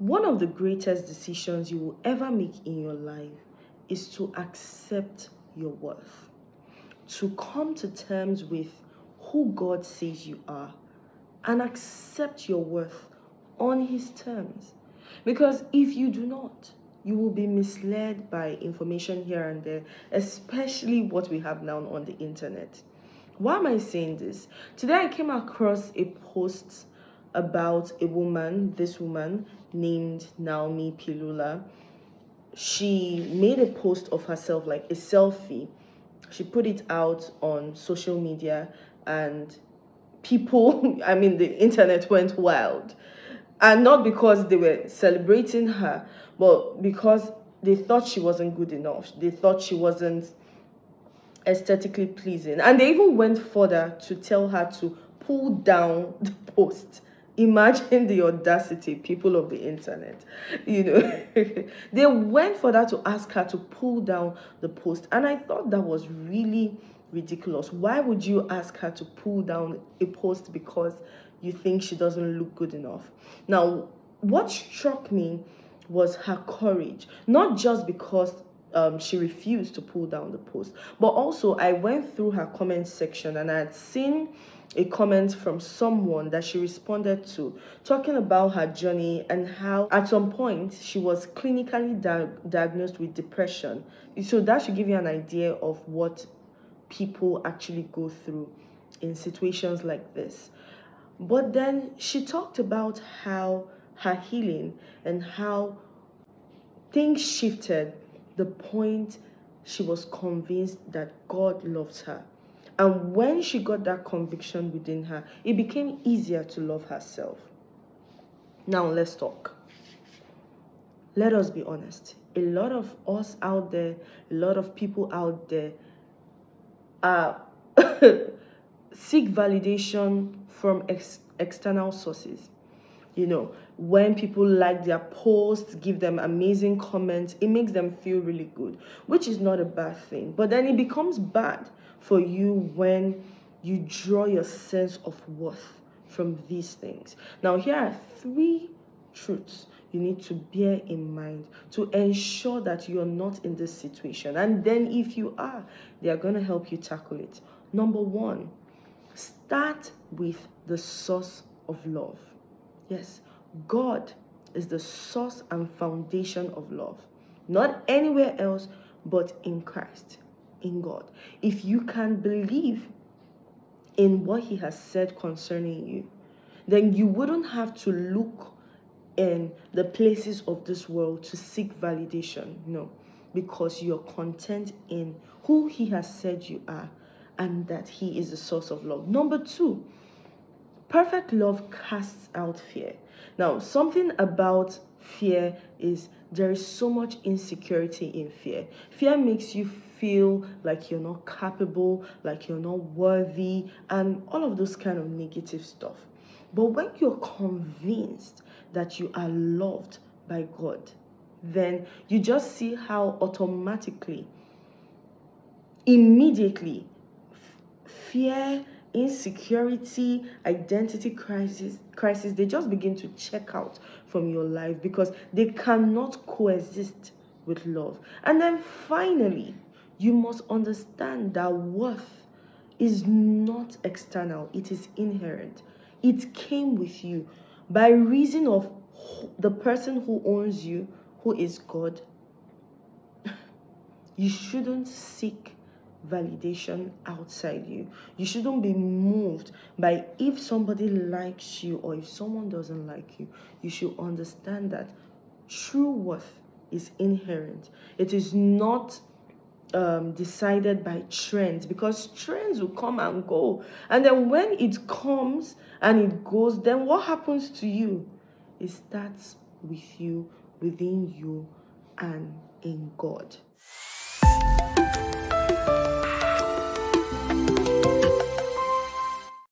One of the greatest decisions you will ever make in your life is to accept your worth, to come to terms with who God says you are and accept your worth on His terms. Because if you do not, you will be misled by information here and there, especially what we have now on the internet. Why am I saying this? Today I came across a post about this woman named Naomi Pilula. She made a post of herself, like a selfie. She put it out on social media, and people, the internet went wild. And not because they were celebrating her, but because they thought she wasn't good enough. They thought she wasn't aesthetically pleasing. And they even went further to tell her to pull down the post. Imagine the audacity, people of the internet. They went further to ask her to pull down the post. And I thought that was really ridiculous. Why would you ask her to pull down a post because you think she doesn't look good enough? Now, what struck me was her courage, not just because she refused to pull down the post, but also I went through her comment section and I had seen a comment from someone that she responded to, talking about her journey and how at some point she was clinically diagnosed with depression. So that should give you an idea of what people actually go through in situations like this. But then she talked about how her healing and how things shifted the point she was convinced that God loves her. And when she got that conviction within her, it became easier to love herself. Now let's talk. Let us be honest. A lot of us out there, a lot of people out there are seek validation from external sources. When people like their posts, give them amazing comments, it makes them feel really good, which is not a bad thing. But then it becomes bad for you when you draw your sense of worth from these things. Now, here are 3 truths you need to bear in mind to ensure that you're not in this situation. And then if you are, they are going to help you tackle it. Number 1, start with the source of love. Yes, God is the source and foundation of love. Not anywhere else, but in Christ, in God. If you can believe in what He has said concerning you, then you wouldn't have to look in the places of this world to seek validation. No, because you're content in who He has said you are and that He is the source of love. Number 2, perfect love casts out fear. Now, something about fear is there is so much insecurity in fear. Fear makes you feel like you're not capable, like you're not worthy, and all of those kind of negative stuff. But when you're convinced that you are loved by God, then you just see how automatically, immediately, fear, insecurity, identity crisis, they just begin to check out from your life because they cannot coexist with love. And then finally, you must understand that worth is not external, it is inherent. It came with you by reason of the person who owns you, who is God. You shouldn't seek validation outside you. You shouldn't be moved by if somebody likes you or if someone doesn't like you. You should understand that true worth is inherent. It is not decided by trends, because trends will come and go. And then when it comes and it goes, then what happens to you? It starts with you, within you, and in God.